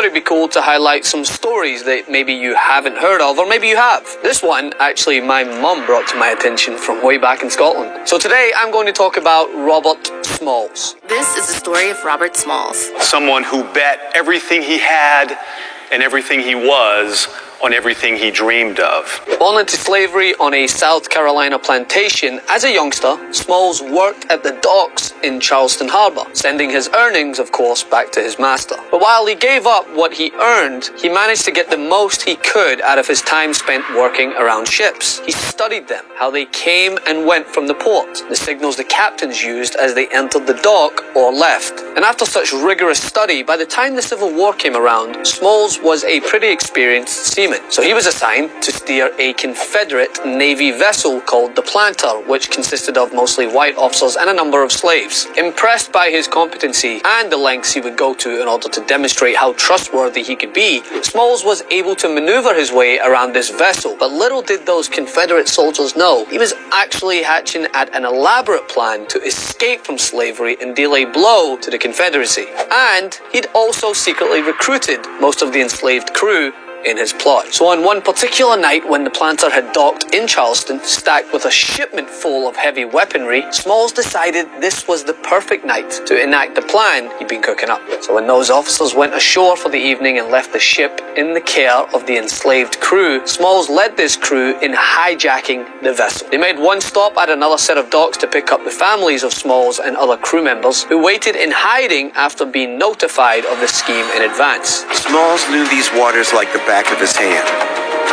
it'd be cool to highlight some stories that maybe you haven't heard of, or maybe you have. This one, actually, my mum brought to my attention from way back in Scotland. So today, I'm going to talk about Robert Smalls. This is the story of Robert Smalls. Someone who bet everything he had and everything he was on everything he dreamed of. Born into slavery on a South Carolina plantation, as a youngster, Smalls worked at the docks in Charleston Harbor, sending his earnings, of course, back to his master. But while he gave up what he earned, he managed to get the most he could out of his time spent working around ships. He studied them, how they came and went from the port, the signals the captains used as they entered the dock or left. And after such rigorous study, by the time the Civil War came around, Smalls was a pretty experienced seaman. So he was assigned to steer a Confederate Navy vessel called the Planter, which consisted of mostly white officers and a number of slaves. Impressed by his competency and the lengths he would go to in order to demonstrate how trustworthy he could be, Smalls was able to maneuver his way around this vessel. But little did those Confederate soldiers know, he was actually hatching at an elaborate plan to escape from slavery and deal a blow to the Confederacy. And he'd also secretly recruited most of the enslaved crew in his plot. So on one particular night when the Planter had docked in Charleston, stacked with a shipment full of heavy weaponry, Smalls decided this was the perfect night to enact the plan he'd been cooking up. So when those officers went ashore for the evening and left the ship in the care of the enslaved crew, Smalls led this crew in hijacking the vessel. They made one stop at another set of docks to pick up the families of Smalls and other crew members who waited in hiding after being notified of the scheme in advance. Smalls knew these waters like the back of his hand,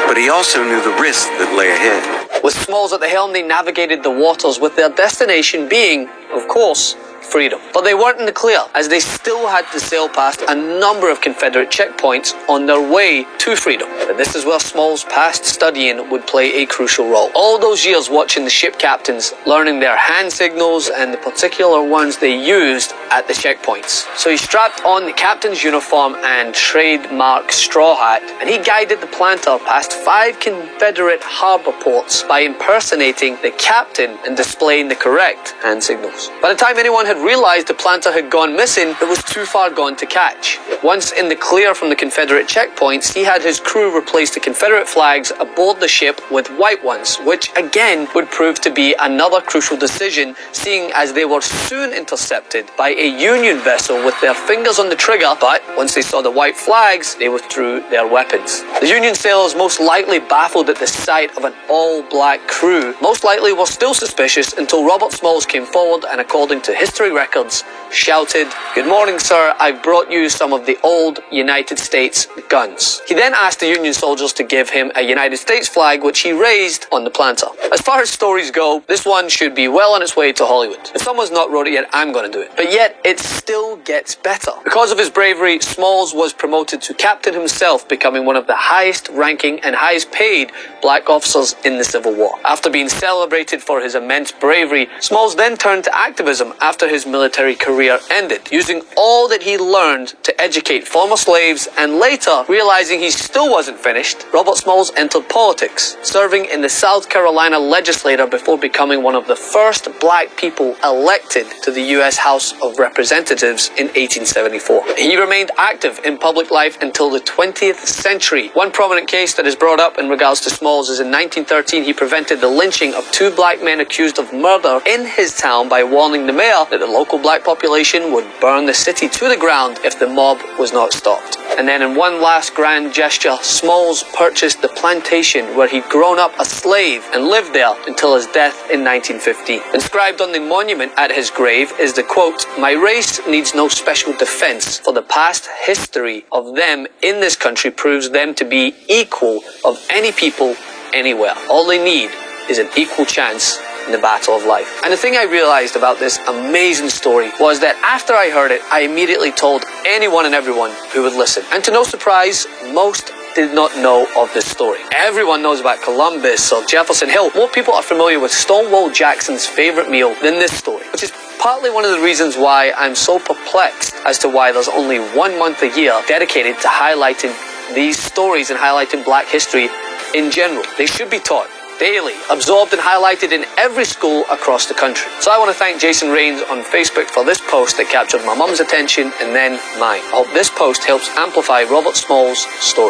but he also knew the risks that lay ahead. With Smalls at the helm, they navigated the waters with their destination being, of course, freedom. But they weren't in the clear, as they still had to sail past a number of Confederate checkpoints on their way to freedom. But this is where Smalls' past studying would play a crucial role. All those years watching the ship captains, learning their hand signals and the particular ones they used at the checkpoints. So he strapped on the captain's uniform and trademark straw hat, and he guided the Planter past 5 Confederate harbor ports by impersonating the captain and displaying the correct hand signals. By the time anyone had realized the Planter had gone missing, it was too far gone to catch. Once in the clear from the Confederate checkpoints, he had his crew replace the Confederate flags aboard the ship with white ones, which again would prove to be another crucial decision, seeing as they were soon intercepted by a Union vessel with their fingers on the trigger, but once they saw the white flags, they withdrew their weapons. The Union sailors, most likely baffled at the sight of an all-black crew, most likely were still suspicious until Robert Smalls came forward and, according to history records, shouted, "Good morning, sir, I've brought you some of the old United States guns." He then asked the Union soldiers to give him a United States flag, which he raised on the Planter. As far as stories go, this one should be well on its way to Hollywood. If someone's not wrote it yet, I'm going to do it. But yet, it still gets better. Because of his bravery, Smalls was promoted to captain himself, becoming one of the highest ranking and highest paid black officers in the Civil War. After being celebrated for his immense bravery, Smalls then turned to activism after his military career ended, using all that he learned to educate former slaves, and later, realizing he still wasn't finished, Robert Smalls entered politics, serving in the South Carolina legislature before becoming one of the first black people elected to the U.S. House of Representatives in 1874. He remained active in public life until the 20th century. One prominent case that is brought up in regards to Smalls is in 1913 he prevented the lynching of 2 black men accused of murder in his town by warning the mayor that the local black population would burn the city to the ground if the mob was not stopped. And then in one last grand gesture, Smalls purchased the plantation where he'd grown up a slave and lived there until his death in 1915. Inscribed on the monument at his grave is the quote, "My race needs no special defense, for the past history of them in this country proves them to be equal of any people anywhere. All they need is an equal chance in the battle of life." And the thing I realized about this amazing story was that after I heard it, I immediately told anyone and everyone who would listen. And to no surprise, most did not know of this story. Everyone knows about Columbus or Jefferson Hill. More people are familiar with Stonewall Jackson's favorite meal than this story, which is partly one of the reasons why I'm so perplexed as to why there's only 1 month a year dedicated to highlighting these stories and highlighting black history in general. They should be taught. daily, absorbed and highlighted in every school across the country. So I want to thank Jason Rains on Facebook for this post that captured my mum's attention and then mine. I hope this post helps amplify Robert Small's story.